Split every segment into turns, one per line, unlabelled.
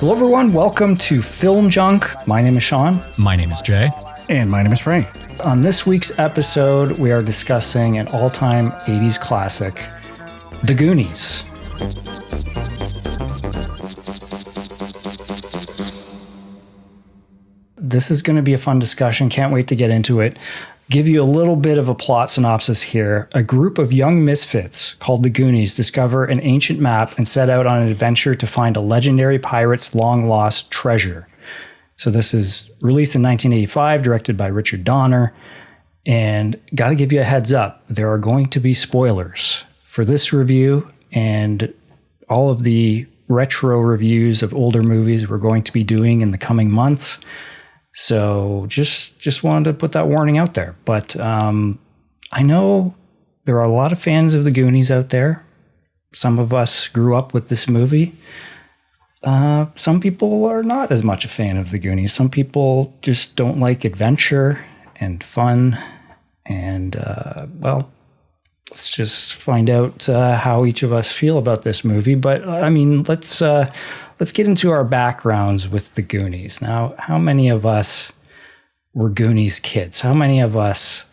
Hello everyone, welcome to Film Junk. My name is Sean.
My name is Jay.
And my name is Frank.
On this week's episode, we are discussing an all-time 80s classic, The Goonies. This is going to be a fun discussion. Can't wait to get into it. Give you a little bit of a plot synopsis here. A group of young misfits called the Goonies discover an ancient map and set out on an adventure to find a legendary pirate's long-lost treasure. So this is released in 1985, directed by Richard Donner. And got to give you a heads up, there are going to be spoilers for this review and all of the retro reviews of older movies we're going to be doing in the coming months. So just wanted to put that warning out there. But I know there are a lot of fans of the Goonies out there. Some of us grew up with this movie. Some people are not as much a fan of the Goonies. Some people just don't like adventure and fun. And, well, let's just find out how each of us feel about this movie. But, I mean, let's get into our backgrounds with the Goonies. Now, how many of us were Goonies kids? How many of us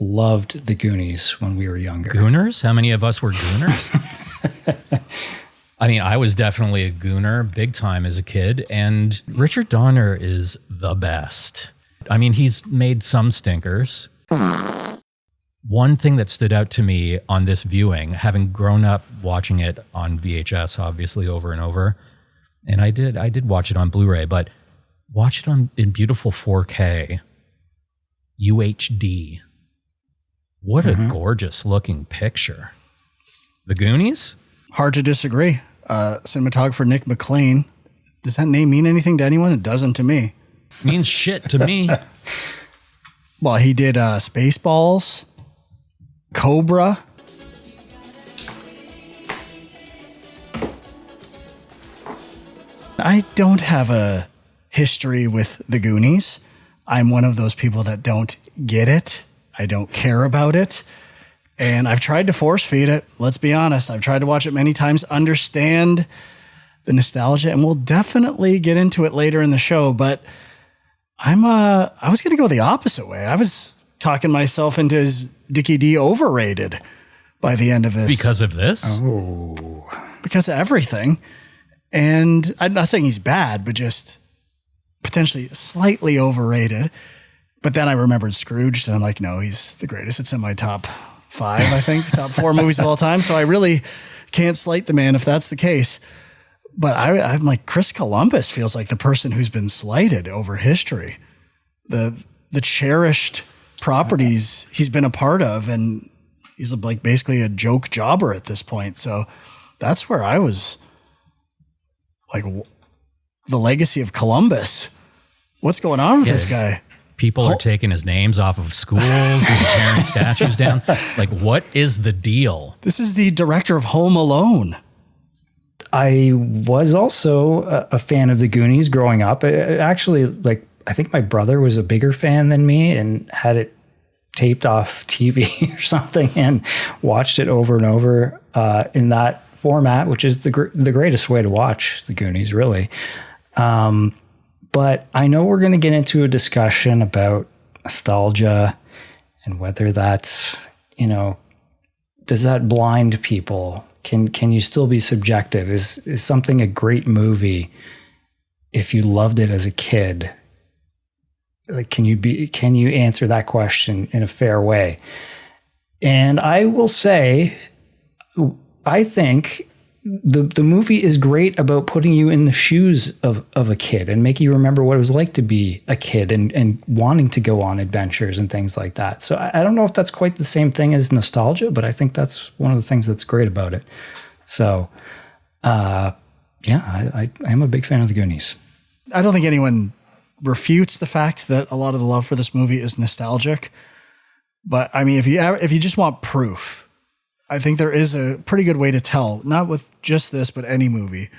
loved the Goonies when we were younger?
Gooners? How many of us were Gooners? I mean, I was definitely a Gooner big time as a kid, and Richard Donner is the best. I mean, he's made some stinkers. One thing that stood out to me on this viewing, having grown up watching it on VHS, obviously over and over, and I did watch it on Blu-ray, but watch it in beautiful 4K, UHD. What a gorgeous looking picture. The Goonies?
Hard to disagree. Cinematographer Nick McLean. Does that name mean anything to anyone? It doesn't to me.
Means shit to me.
Well, he did Spaceballs, Cobra. I don't have a history with the Goonies. I'm one of those people that don't get it. I don't care about it. And I've tried to force feed it. Let's be honest. I've tried to watch it many times, understand the nostalgia, and we'll definitely get into it later in the show. But I was going to go the opposite way. I was talking myself into his Dicky D overrated by the end of this.
Because of this?
Oh.
Because of everything. And I'm not saying he's bad, but just potentially slightly overrated. But then I remembered Scrooge, and I'm like, no, he's the greatest. It's in my top 5, I think, top 4 movies of all time. So I really can't slight the man if that's the case. But I'm like, Chris Columbus feels like the person who's been slighted over history. The cherished properties he's been a part of, and he's like basically a joke jobber at this point. So that's where I was like, the legacy of Columbus. What's going on with this guy?
People are taking his names off of schools and tearing statues down. Like, what is the deal?
This is the director of Home Alone.
I was also a fan of the Goonies growing up. Actually, like, I think my brother was a bigger fan than me and had it taped off TV or something and watched it over and over in that format, which is the greatest way to watch the Goonies, really. But I know we're going to get into a discussion about nostalgia and whether that's, does that blind people? Can you still be subjective? Is something a great movie if you loved it as a kid? Like, can you answer that question in a fair way? And I will say, I think the movie is great about putting you in the shoes of a kid and making you remember what it was like to be a kid and wanting to go on adventures and things like that. So I don't know if that's quite the same thing as nostalgia, but I think that's one of the things that's great about it. So, I am a big fan of the Goonies.
I don't think anyone refutes the fact that a lot of the love for this movie is nostalgic. But I mean, if you just want proof, I think there is a pretty good way to tell, not with just this, but any movie.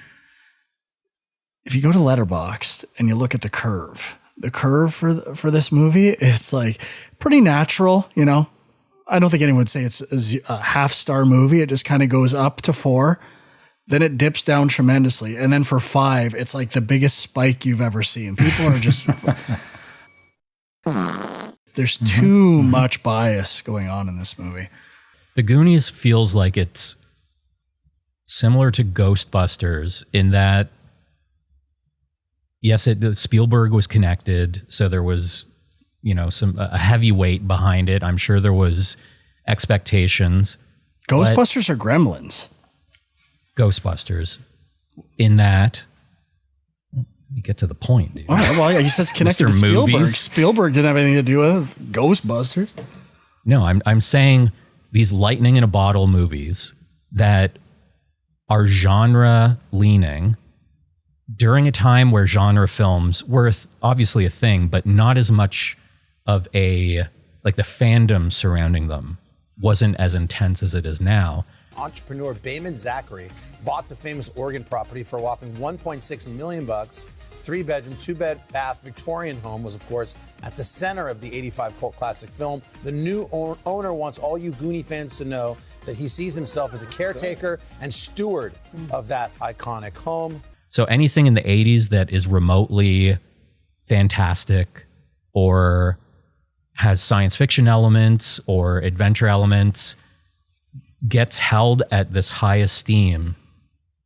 If you go to Letterboxd and you look at the curve for this movie, it's like pretty natural, I don't think anyone would say it's a half-star movie. It just kind of goes up to 4. Then it dips down tremendously. And then for 5, it's like the biggest spike you've ever seen. People are just, there's too much bias going on in this movie.
The Goonies feels like it's similar to Ghostbusters in that, yes, Spielberg was connected. So there was, a heavy weight behind it. I'm sure there was expectations.
Ghostbusters or Gremlins?
Ghostbusters in that. You get to the point, dude.
All right, well, you said it's connected to Spielberg.
Movies.
Spielberg didn't have anything to do with it. Ghostbusters.
No, I'm saying these lightning in a bottle movies that are genre leaning during a time where genre films were obviously a thing, but not as much of the fandom surrounding them wasn't as intense as it is now.
Entrepreneur Bayman Zachary bought the famous Oregon property for a whopping $1.6 million. 3-bedroom, 2-bath Victorian home was, of course, at the center of the 85 cult classic film. The new owner wants all you Goonie fans to know that he sees himself as a caretaker and steward of that iconic home.
So anything in the 80s that is remotely fantastic or has science fiction elements or adventure elements gets held at this high esteem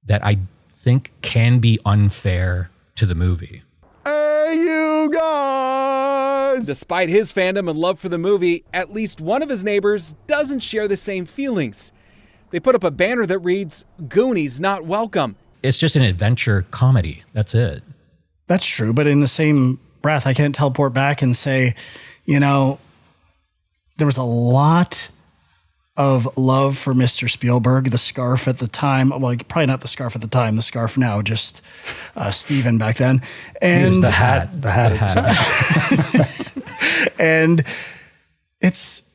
that I think can be unfair to the movie.
Hey, you guys!
Despite his fandom and love for the movie, at least one of his neighbors doesn't share the same feelings. They put up a banner that reads, "Goonies not welcome."
It's just an adventure comedy. That's it.
That's true, but in the same breath, I can't teleport back and say, there was a lot of love for Mr. Spielberg. The scarf at the time, well, probably not the scarf at the time, the scarf now, just Steven back then. And
the hat.
And it's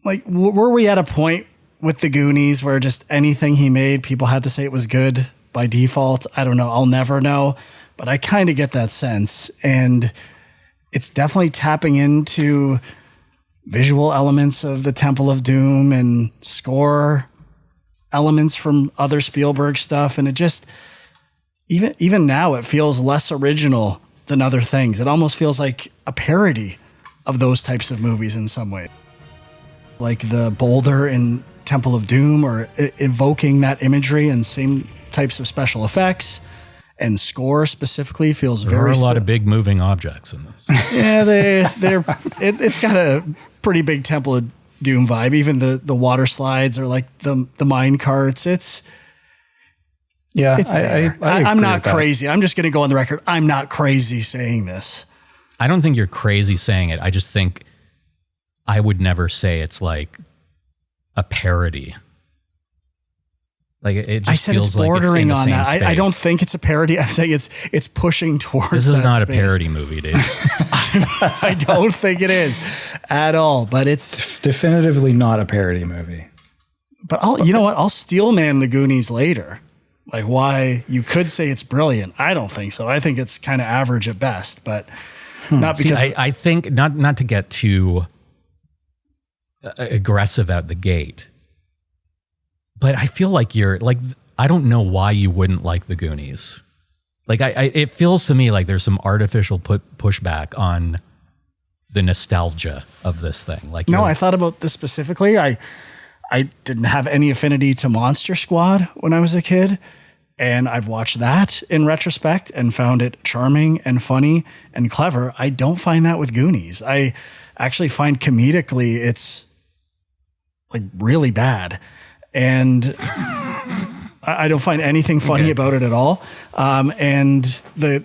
like, were we at a point with the Goonies where just anything he made, people had to say it was good by default? I don't know. I'll never know. But I kind of get that sense. And it's definitely tapping into visual elements of the Temple of Doom and score elements from other Spielberg stuff. And it just, even now, it feels less original than other things. It almost feels like a parody of those types of movies in some way. Like the boulder in Temple of Doom, or evoking that imagery and same types of special effects. And score specifically feels
There
very...
are a lot of big moving objects in this.
Yeah, it's got a pretty big Temple of Doom vibe. Even the water slides or like the mine carts. It's there. I'm not crazy. I'm just going to go on the record. I'm not crazy saying this.
I don't think you're crazy saying it. I just think I would never say it's like a parody. Like it just
I said
feels
it's
like
bordering
it's in the
on
same
that. I don't
space.
think it's a parody. I'm saying it's pushing towards.
This is
that
not
space.
a parody movie, dude.
I don't think it is at all. But it's
definitively not a parody movie.
But you know what? I'll steel man the Goonies later. Like why you could say it's brilliant. I don't think so. I think it's kind of average at best. But not because
I think not to get too aggressive out the gate. But I feel like I don't know why you wouldn't like the Goonies. Like it feels to me like there's some artificial pushback on the nostalgia of this thing. Like
no, I thought about this specifically. I didn't have any affinity to Monster Squad when I was a kid, and I've watched that in retrospect and found it charming and funny and clever. I don't find that with Goonies. I actually find comedically it's like really bad. And I don't find anything funny about it at all. And the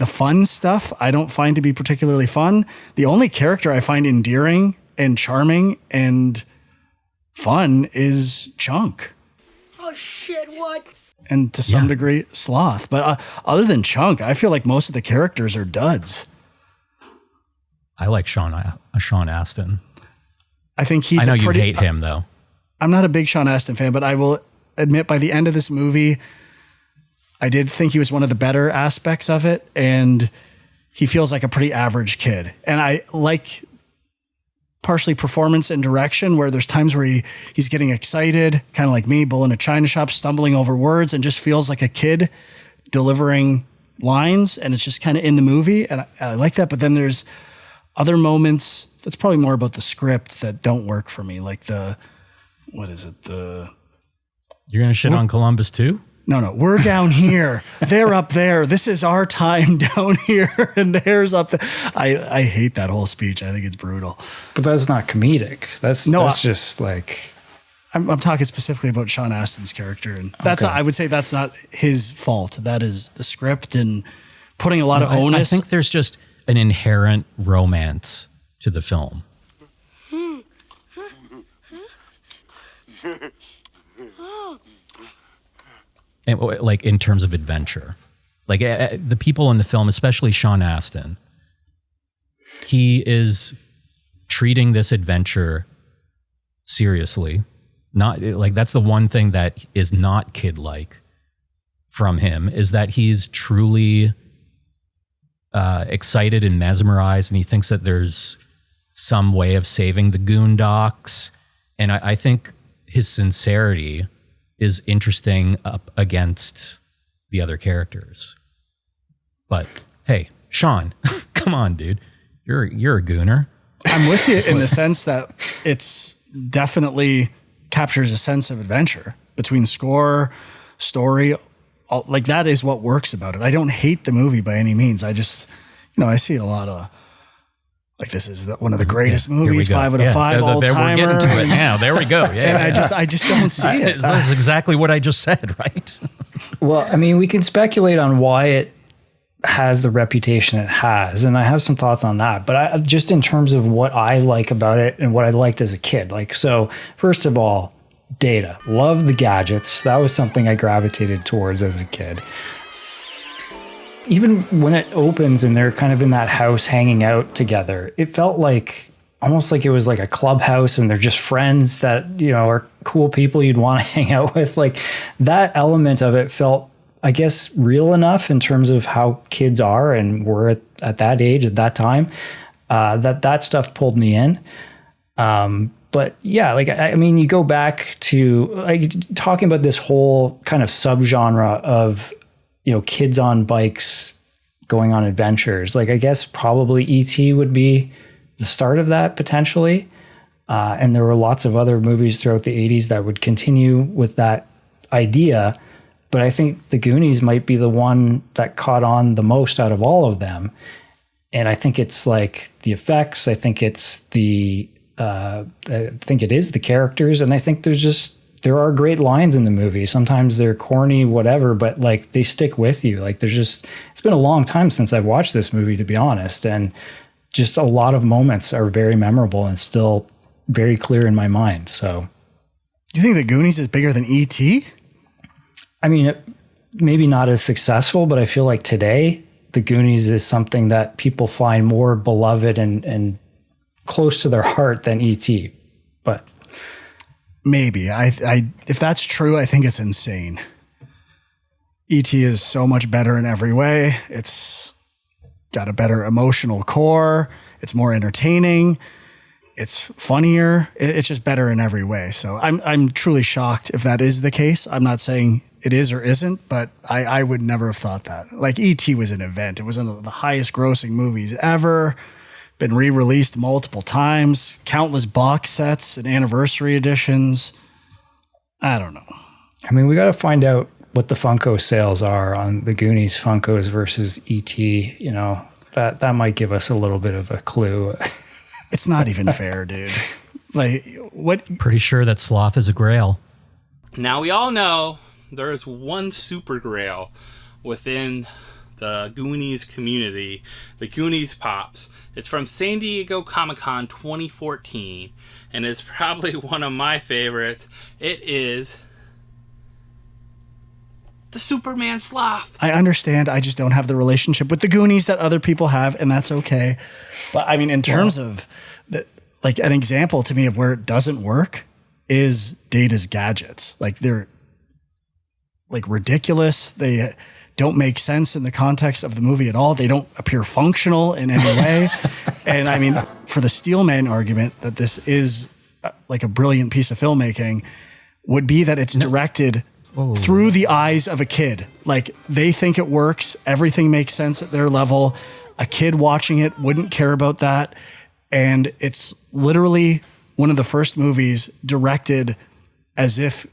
fun stuff I don't find to be particularly fun. The only character I find endearing and charming and fun is Chunk.
Oh shit, what?
And to some degree, Sloth. But other than Chunk, I feel like most of the characters are duds.
I like Sean Astin.
I think he's
I know you hate him, though.
I'm not a big Sean Astin fan, but I will admit by the end of this movie, I did think he was one of the better aspects of it. And he feels like a pretty average kid. And I like partially performance and direction, where there's times where he's getting excited, kind of like me, bull in a china shop, stumbling over words, and just feels like a kid delivering lines, and it's just kind of in the movie, and I like that. But then there's other moments that's probably more about the script that don't work for me, like you're
gonna shit on Columbus too?
No, we're down here, they're up there, this is our time down here, and theirs up there. I hate that whole speech. I think it's brutal.
But that's not comedic. That's just like,
I'm talking specifically about Sean Astin's character, and that's
Okay.
I would say that's not his fault. That is the script and putting a lot of onus.
I think there's just an inherent romance to the film. And, like, in terms of adventure, like the people in the film, especially Sean Astin, he is treating this adventure seriously. Not like, that's the one thing that is not kid-like from him, is that he's truly excited and mesmerized, and he thinks that there's some way of saving the Goondocks. And I think his sincerity is interesting up against the other characters. But hey, Sean, come on, dude. You're a gooner.
I'm with you in the sense that it's definitely captures a sense of adventure between score, story. Like, that is what works about it. I don't hate the movie by any means. I just, I see a lot of, like, this is one of the greatest movies, 5 out of 5 all timer.
We're getting to it now. There we go. Yeah,
and I just don't see it.
That's exactly what I just said, right?
well, I mean, we can speculate on why it has the reputation it has, and I have some thoughts on that. But just in terms of what I like about it and what I liked as a kid, like, so first of all, Data. Love the gadgets. That was something I gravitated towards as a kid. Even when it opens and they're kind of in that house hanging out together, it felt like almost like it was like a clubhouse and they're just friends that, are cool people you'd want to hang out with. Like, that element of it felt, I guess, real enough in terms of how kids are and were at that age, at that time, that stuff pulled me in. But yeah, like, I mean, you go back to like talking about this whole kind of subgenre of, kids on bikes going on adventures. Like, I guess probably E.T. would be the start of that potentially. And there were lots of other movies throughout the 80s that would continue with that idea. But I think the Goonies might be the one that caught on the most out of all of them. And I think it's like the effects. I think it's I think it is the characters. And I think there are great lines in the movie. Sometimes they're corny, whatever, but like, they stick with you. Like, it's been a long time since I've watched this movie, to be honest. And just a lot of moments are very memorable and still very clear in my mind. So,
do you think the Goonies is bigger than E.T.?
I mean, maybe not as successful, but I feel like today the Goonies is something that people find more beloved and close to their heart than E.T. But
maybe if that's true, I think it's insane. E.T. is so much better in every way. It's got a better emotional core. It's more entertaining. It's funnier. It's just better in every way. So I'm truly shocked if that is the case. I'm not saying it is or isn't, but I would never have thought that. Like, E.T. was an event. It was one of the highest grossing movies ever. Been re-released multiple times, countless box sets and anniversary editions. I don't know.
I mean, we got to find out what the Funko sales are on the Goonies Funkos versus E.T. That might give us a little bit of a clue.
It's not even fair, dude. Like, what?
Pretty sure that Sloth is a grail.
Now, we all know there is one super grail within the Goonies community, the Goonies Pops. It's from San Diego Comic-Con 2014, and it's probably one of my favorites. It is the Superman Sloth.
I understand. I just don't have the relationship with the Goonies that other people have, and that's okay. But I mean, in terms of like, an example to me of where it doesn't work is Data's gadgets. Like, they're like ridiculous. They don't make sense in the context of the movie at all. They don't appear functional in any way. And I mean, for the Steelman argument that this is like a brilliant piece of filmmaking would be that it's directed through the eyes of a kid. Like, they think it works. Everything makes sense at their level. A kid watching it wouldn't care about that. And it's literally one of the first movies directed as if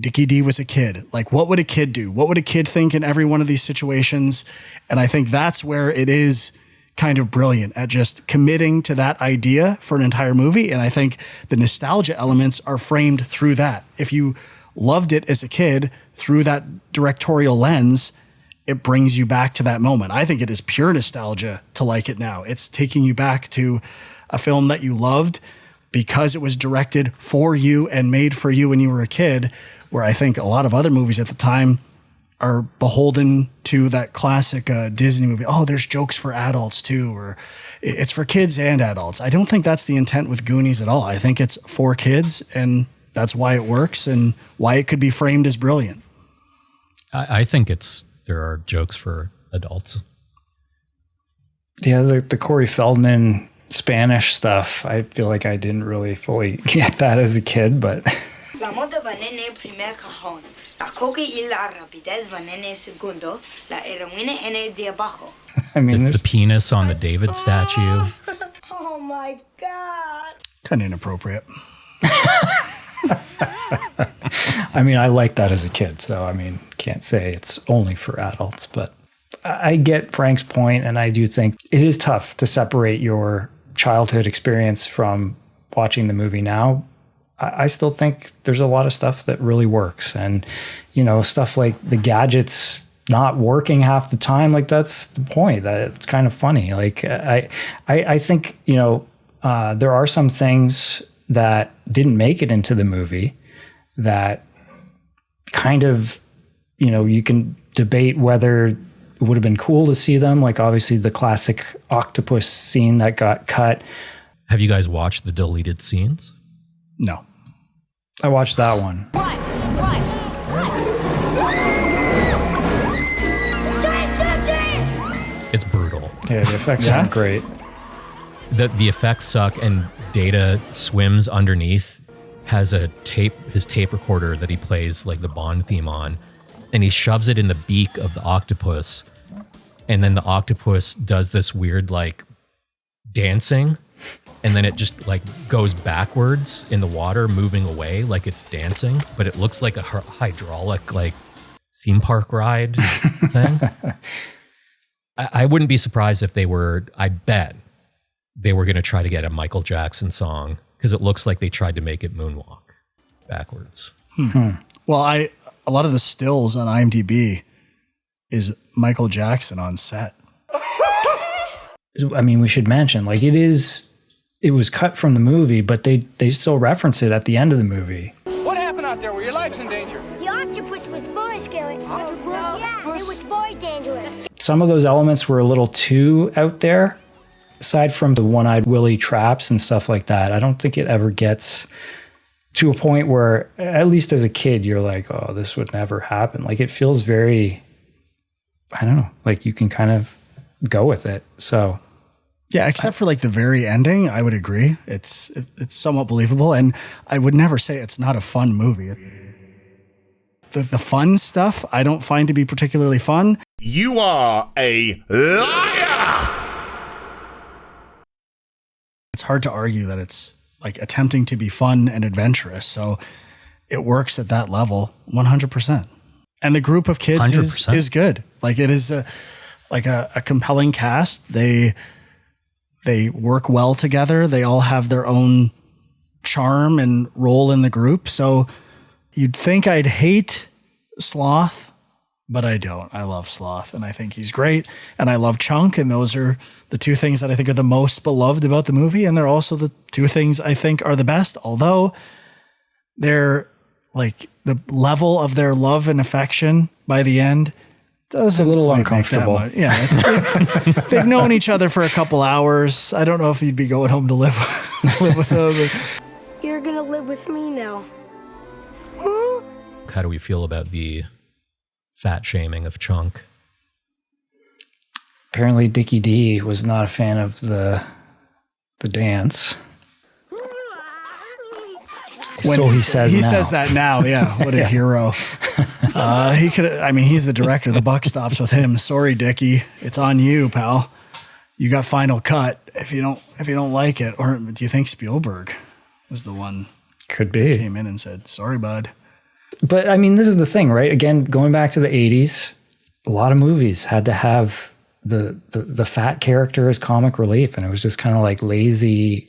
Dicky D was a kid. Like, what would a kid do? What would a kid think in every one of these situations? And I think that's where it is kind of brilliant, at just committing to that idea for an entire movie. And I think the nostalgia elements are framed through that. If you loved it as a kid through that directorial lens, it brings you back to that moment. I think it is pure nostalgia to like it now. It's taking you back to a film that you loved because it was directed for you and made for you when you were a kid, where I think a lot of other movies at the time are beholden to that classic Disney movie. Oh, there's jokes for adults too, or it's for kids and adults. I don't think that's the intent with Goonies at all. I think it's for kids, and that's why it works and why it could be framed as brilliant.
I think there are jokes for adults.
Yeah, the Corey Feldman Spanish stuff, I feel like I didn't really fully get that as a kid, but...
La moto va nene primer cajón. La coca y la rapidez va nene segundo. La heroína en de abajo.
I mean,
the penis on the David statue.
Oh my God.
Kind of inappropriate.
I mean, I liked that as a kid, so I mean, can't say it's only for adults, but I get Frank's point, and I do think it is tough to separate your childhood experience from watching the movie now. I still think there's a lot of stuff that really works, and stuff like the gadgets not working half the time, like that's the point. That it's kind of funny. Like I think there are some things that didn't make it into the movie that kind of you can debate whether it would have been cool to see them. Like, obviously the classic octopus scene that got cut.
Have you guys watched the deleted scenes?
No.
I watched that one.
What?
It's brutal.
Yeah, the effects aren't great.
The effects suck, and Data swims underneath, has his tape recorder that he plays like the Bond theme on, and he shoves it in the beak of the octopus, and then the octopus does this weird like dancing, and then it just like goes backwards in the water, moving away like it's dancing, but it looks like a hydraulic like theme park ride thing. I wouldn't be surprised if I bet they were going to try to get a Michael Jackson song, because it looks like they tried to make it moonwalk backwards.
Well, a lot of the stills on IMDb is Michael Jackson on set.
I mean, we should mention, like, it was cut from the movie, but they still reference it at the end of the movie.
What happened out there where your life's in danger?
The octopus was very scary. Yeah, it was very dangerous.
Some of those elements were a little too out there. Aside from the One-Eyed Willy traps and stuff like that, I don't think it ever gets to a point where, at least as a kid, you're like, oh, this would never happen. Like, it feels very, I don't know, like you can kind of go with it. So,
yeah, except for like the very ending, I would agree. It's somewhat believable, and I would never say it's not a fun movie. The fun stuff I don't find to be particularly fun.
You are a liar!
It's hard to argue that it's like attempting to be fun and adventurous. So it works at that level 100%. And the group of kids is good. Like, it is a compelling cast. They work well together. They all have their own charm and role in the group. So you'd think I'd hate Sloth, but I don't. I love Sloth, and I think he's great. And I love Chunk, and those are the two things that I think are the most beloved about the movie. And they're also the two things I think are the best, although they're like the level of their love and affection by the end does
a little uncomfortable.
Yeah. They've known each other for a couple hours. I don't know if you'd be going home to live with them.
You're gonna live with me now.
How do we feel about the fat shaming of Chunk.
Apparently, Dicky D was not a fan of the dance. So he says
he
now.
says that now. Yeah, what a hero. He could. I mean, he's the director. The buck stops with him. Sorry, Dickie. It's on you, pal. You got final cut. If you don't like it, or do you think Spielberg was the one?
Could be.
Came in and said, "Sorry, bud."
But I mean, this is the thing, right? Again, going back to the 80s, a lot of movies had to have the fat character as comic relief, and it was just kind of like lazy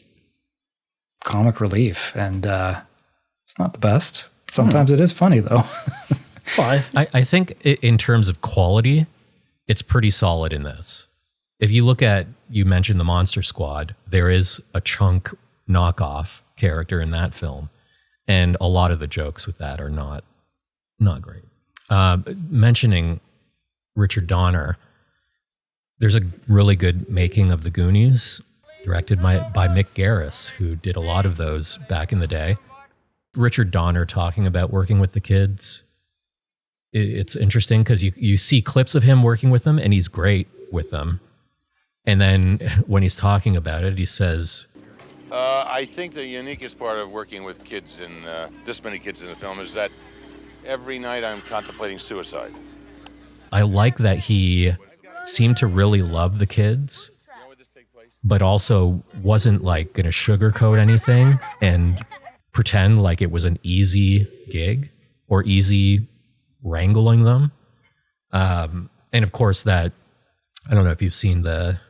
comic relief, and it's not the best. Sometimes it is funny though.
Well, I think in terms of quality, it's pretty solid in this. If you look at, you mentioned the Monster Squad, there is a Chunk knockoff character in that film, and a lot of the jokes with that are not great. Mentioning Richard Donner, there's a really good making of the Goonies, directed by Mick Garris, who did a lot of those back in the day. Richard Donner talking about working with the kids. It's interesting because you see clips of him working with them, and he's great with them. And then when he's talking about it, he says,
I think the uniquest part of working with kids in this many kids in the film is that every night I'm contemplating suicide.
I like that he seemed to really love the kids, but also wasn't like going to sugarcoat anything and pretend like it was an easy gig or easy wrangling them. And of course that, I don't know if you've seen the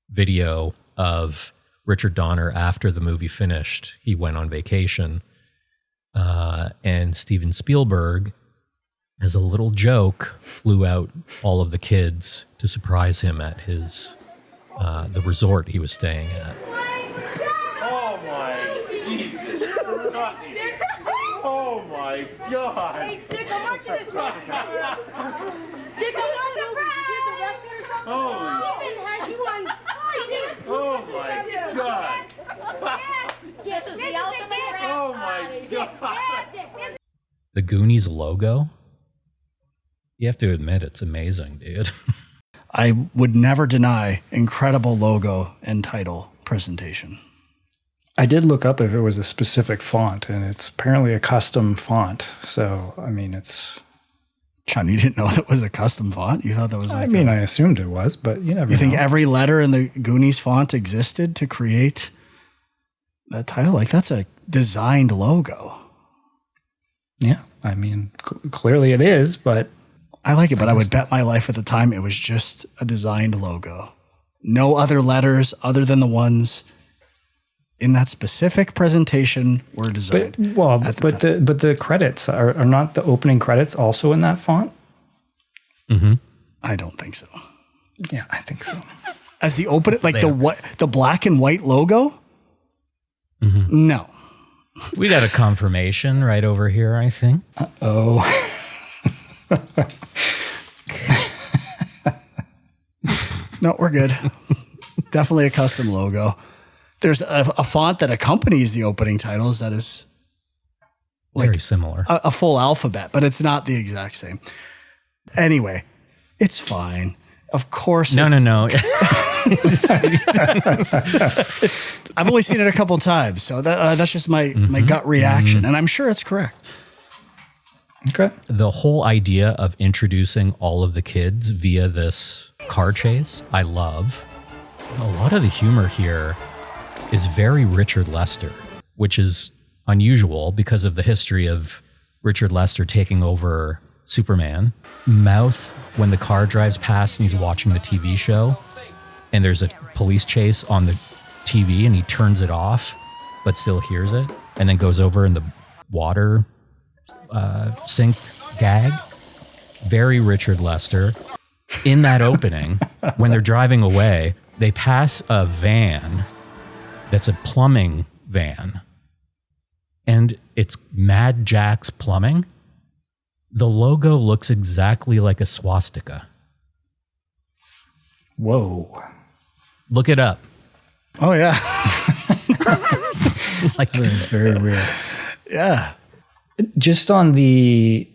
video of Richard Donner after the movie finished. He went on vacation, and Steven Spielberg, as a little joke, flew out all of the kids to surprise him at his the resort he was staying at.
Oh my Jesus Christ! Oh my God!
Hey, Dick, I want you to stop. Dick, I want you to Steven has you on.
Oh my God!
This is the ultimate.
Oh my God!
The Goonies logo, you have to admit it's amazing, dude.
I would never deny incredible logo and title presentation.
I did look up if it was a specific font, and it's apparently a custom font. So, I mean, it's...
John, you didn't know that was a custom font? You thought that was like...
I assumed it was, but you never know.
You think every letter in the Goonies font existed to create that title? Like, that's a designed logo.
Yeah, I mean, clearly it is, but...
I like it, but I would bet my life at the time it was just a designed logo. No other letters other than the ones in that specific presentation were designed.
But the credits are not the opening credits also in that font?
Mm-hmm.
I don't think so.
Yeah, I think so.
As the open, like the black and white logo?
Mm-hmm.
No.
We got a confirmation right over here, I think.
Uh-oh.
No, we're good. Definitely a custom logo. There's a font that accompanies the opening titles that is
very similar.
A full alphabet, but it's not the exact same. Anyway, it's fine. Of course.
No.
I've only seen it a couple times, so that's just my gut reaction, and I'm sure it's correct.
Okay.
The whole idea of introducing all of the kids via this car chase, I love. A lot of the humor here is very Richard Lester, which is unusual because of the history of Richard Lester taking over Superman. Mouth when the car drives past and he's watching the TV show and there's a police chase on the TV and he turns it off but still hears it and then goes over in the water sink gag. Very Richard Lester. In that opening, when they're driving away, they pass a van that's a plumbing van, and it's Mad Jack's Plumbing. The logo looks exactly like a swastika.
Whoa.
Look it up.
Oh, yeah.
Like, that is very weird.
Yeah.
Just on the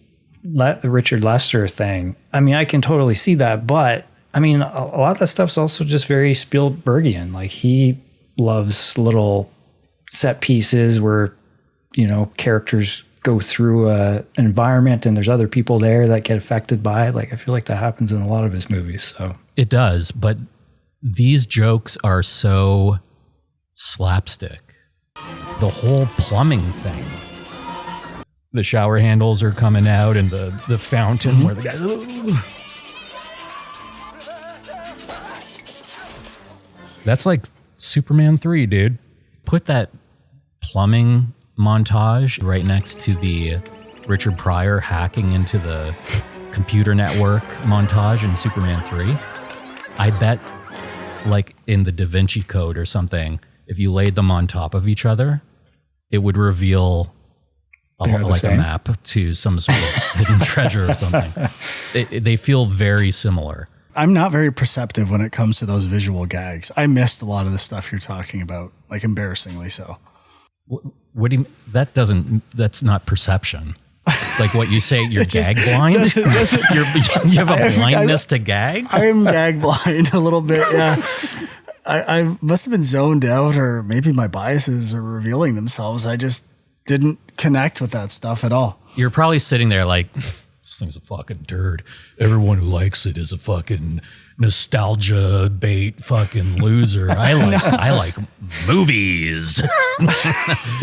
Richard Lester thing, I mean, I can totally see that, but I mean, a lot of that stuff's also just very Spielbergian. Like, he loves little set pieces where, you know, characters go through an environment and there's other people there that get affected by it. Like, I feel like that happens in a lot of his movies. So
it does, but these jokes are so slapstick. The whole plumbing thing. The shower handles are coming out and the fountain where the guy... Ooh. That's like Superman 3, dude. Put that plumbing montage right next to the Richard Pryor hacking into the computer network montage in Superman 3. I bet, like in the Da Vinci Code or something, if you laid them on top of each other, it would reveal like a map to some sort of hidden treasure or something. They feel very similar.
I'm not very perceptive when it comes to those visual gags. I missed a lot of the stuff you're talking about, like embarrassingly so.
What do you, that's not perception. Like what you say, you're gag blind? You have a blindness to gags?
I am gag blind a little bit, yeah. I must have been zoned out, or maybe my biases are revealing themselves. I just didn't connect with that stuff at all.
You're probably sitting there like, this thing's a fucking turd. Everyone who likes it is a fucking nostalgia bait fucking loser. I like movies.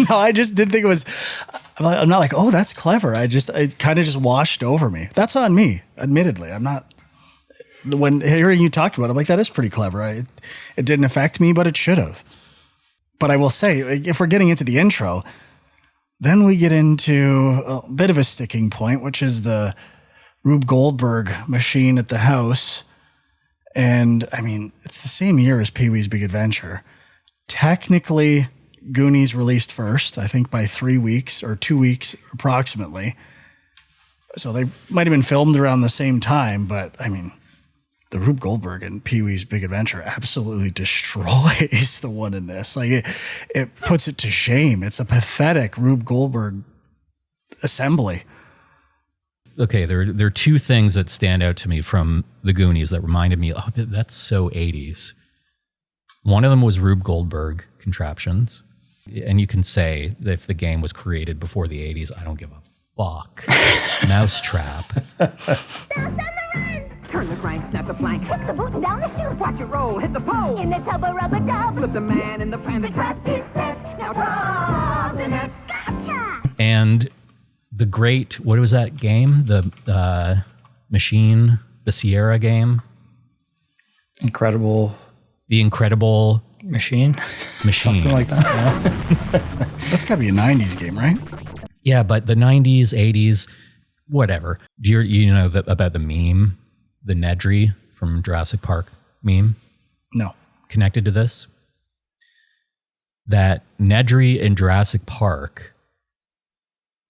No, I just didn't think it was. I'm not like, oh, that's clever. It kind of just washed over me. That's on me, admittedly. I'm not. When hearing you talk about it, I'm like, that is pretty clever. It didn't affect me, but it should have. But I will say, if we're getting into the intro, then we get into a bit of a sticking point, which is the Rube Goldberg machine at the house. And I mean, it's the same year as Pee-wee's Big Adventure. Technically, Goonies released first, I think by 3 weeks or 2 weeks approximately. So they might have been filmed around the same time, but I mean, the Rube Goldberg and Pee-wee's Big Adventure absolutely destroys the one in this. Like it puts it to shame. It's a pathetic Rube Goldberg assembly.
Okay, there are two things that stand out to me from the Goonies that reminded me, oh, that's so 80s. One of them was Rube Goldberg contraptions. And you can say that if the game was created before the 80s, I don't give a fuck. Mousetrap.
Turn the crank, snap the flank. Hit the boot and down the chute. Watch it roll, hit the pole. In the tub of rubber dub. Flip the man in the pram. The trap is set. Now draw the net. Gotcha!
And the great, what was that game? The machine, the Sierra game?
The Incredible
Machine.
Something like that, yeah.
That's got to be a 90s game, right?
Yeah, but the 90s, 80s, whatever. Do you know about the meme? The Nedry from Jurassic Park meme?
No.
Connected to this? That Nedry in Jurassic Park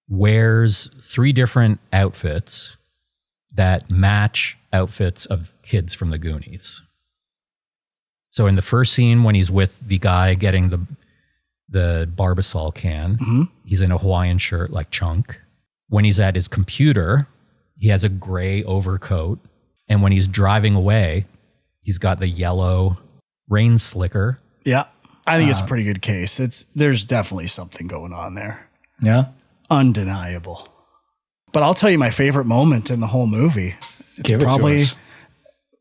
wears 3 different outfits that match outfits of kids from the Goonies. So in the first scene, when he's with the guy getting the Barbasol can, he's in a Hawaiian shirt like Chunk. When he's at his computer, he has a gray overcoat. And when he's driving away, he's got the yellow rain slicker.
Yeah. I think it's a pretty good case. There's definitely something going on there.
Yeah.
Undeniable. But I'll tell you my favorite moment in the whole movie. It's probably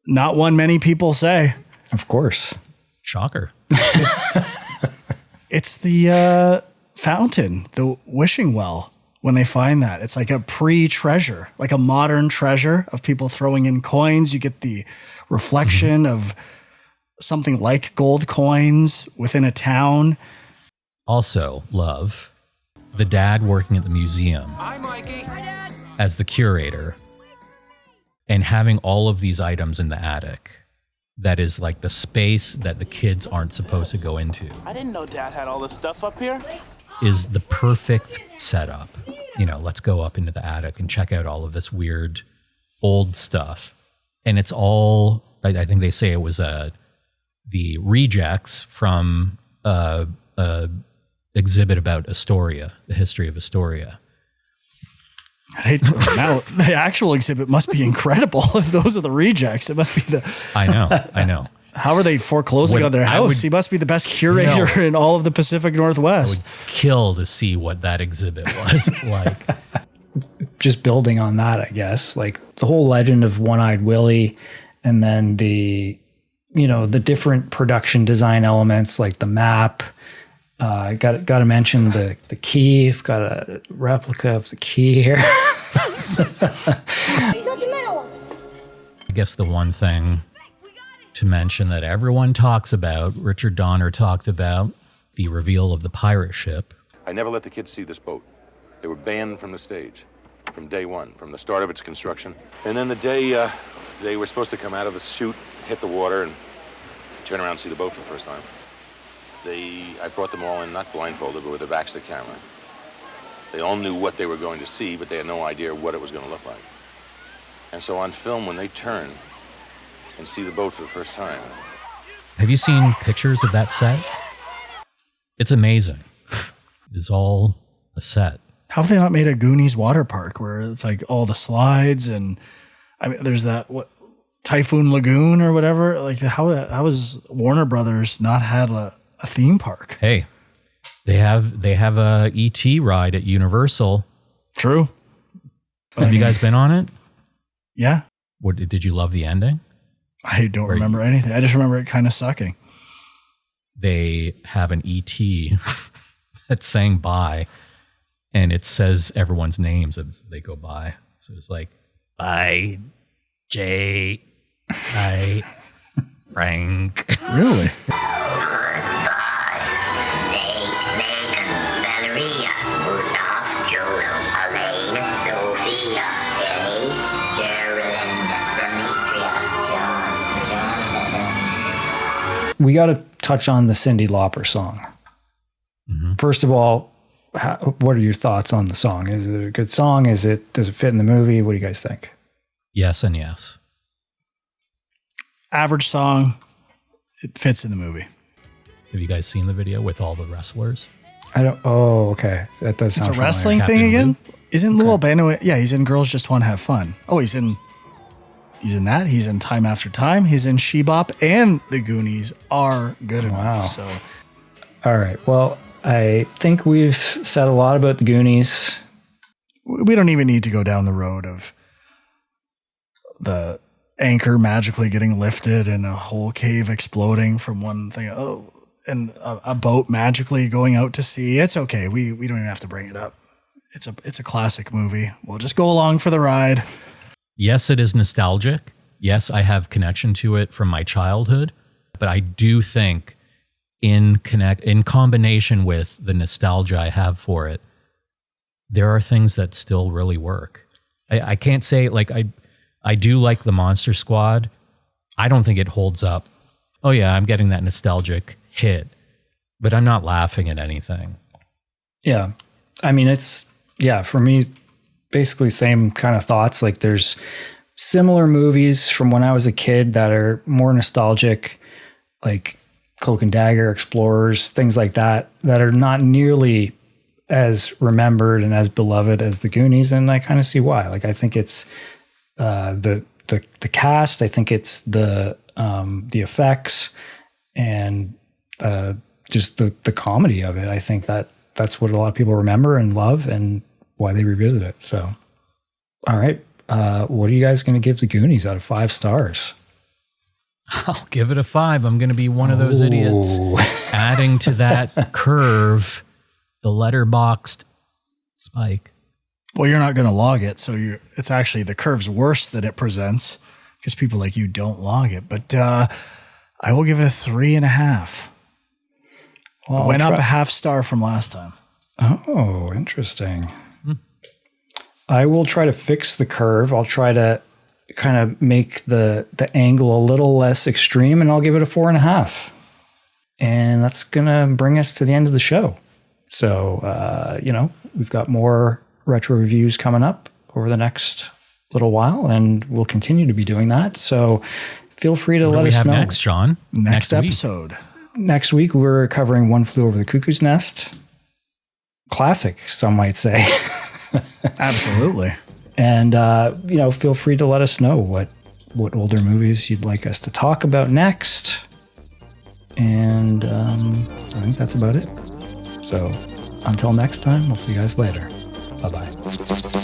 not one many people say.
Of course.
Shocker.
It's the fountain, the wishing well. When they find that, it's like a pre-treasure, like a modern treasure of people throwing in coins. You get the reflection of something like gold coins within a town.
Also, love the dad working at the museum.
Hi, Mikey. Hi, Dad.
As the curator and having all of these items in the attic. That is like the space that the kids aren't supposed to go into.
I didn't know Dad had all this stuff up here.
Is the perfect setup. You know, let's go up into the attic and check out all of this weird old stuff. And it's all, I think they say it was the rejects from exhibit about Astoria, the history of Astoria.
I hate to put them out. The actual exhibit must be incredible. If those are the rejects, it must be the.
I know.
How are they foreclosing on their house? He must be the best curator in all of the Pacific Northwest.
I would kill to see what that exhibit was like.
Just building on that, I guess, like the whole legend of One-Eyed Willy, and then the different production design elements like the map. Got to mention the key. I've got a replica of the key here.
I guess the one thing to mention that everyone talks about, Richard Donner talked about, the reveal of the pirate ship.
I never let the kids see this boat. They were banned from the stage from day one, from the start of its construction. And then the day they were supposed to come out of the chute, hit the water, and turn around and see the boat for the first time, I brought them all in, not blindfolded, but with their backs to the camera. They all knew what they were going to see, but they had no idea what it was going to look like. And so on film, when they turn and see the boat for the first time.
Have you seen pictures of that set? It's amazing. It's all a set.
How have they not made a Goonies water park where it's like all the slides and there's that Typhoon Lagoon or whatever? Like how has Warner Brothers not had a theme park?
Hey, they have a E.T. ride at Universal.
True.
Have you guys been on it?
Yeah.
Did you love the ending?
I don't remember anything. I just remember it kind of sucking.
They have an E.T. that's saying bye, and it says everyone's names as they go by. So it's like, bye, Jay, bye, Frank.
Really?
We got to touch on the Cyndi Lauper song. Mm-hmm. First of all, what are your thoughts on the song? Is it a good song? Does it fit in the movie? What do you guys think?
Yes and yes.
Average song. It fits in the movie.
Have you guys seen the video with all the wrestlers?
I don't. Oh, okay. That does sound
familiar. It's a wrestling
Captain
thing again?
Luke?
Isn't Lou Albano? Yeah, he's in Girls Just Want to Have Fun. Oh, he's in that. He's in Time After Time. He's in She-Bop, and the Goonies are good enough.
Wow.
So,
all right. Well, I think we've said a lot about the Goonies.
We don't even need to go down the road of the anchor magically getting lifted and a whole cave exploding from one thing. Oh, and a boat magically going out to sea. It's okay. We don't even have to bring it up. It's a classic movie. We'll just go along for the ride.
Yes, it is nostalgic. Yes, I have connection to it from my childhood, but I do think in combination with the nostalgia I have for it, there are things that still really work. I can't say, like, I do like the Monster Squad. I don't think it holds up. Oh yeah, I'm getting that nostalgic hit, but I'm not laughing at anything.
Yeah. I mean, for me, basically same kind of thoughts. Like there's similar movies from when I was a kid that are more nostalgic, like Cloak and Dagger, Explorers, things like that are not nearly as remembered and as beloved as the Goonies. And I kind of see why. Like, I think it's the cast. I think it's the effects and just the comedy of it. I think that's what a lot of people remember and love and why they revisit it. So, all right. What are you guys going to give the Goonies out of 5 stars?
I'll give it a 5. I'm going to be one of those idiots adding to that curve the letterboxed spike.
Well, you're not going to log it, so it's actually the curve's worse that it presents because people like you don't log it. But I will give it a 3.5. Well, went up a half star from last time.
Oh, interesting. I will try to fix the curve. I'll try to kind of make the angle a little less extreme, and I'll give it a 4.5. And that's going to bring us to the end of the show. So, we've got more retro reviews coming up over the next little while, and we'll continue to be doing that. So feel free to let us know.
Next, Sean?
Next episode.
Next week, we're covering One Flew Over the Cuckoo's Nest. Classic, some might say.
Absolutely.
And, feel free to let us know what older movies you'd like us to talk about next. And I think that's about it. So until next time, we'll see you guys later. Bye-bye.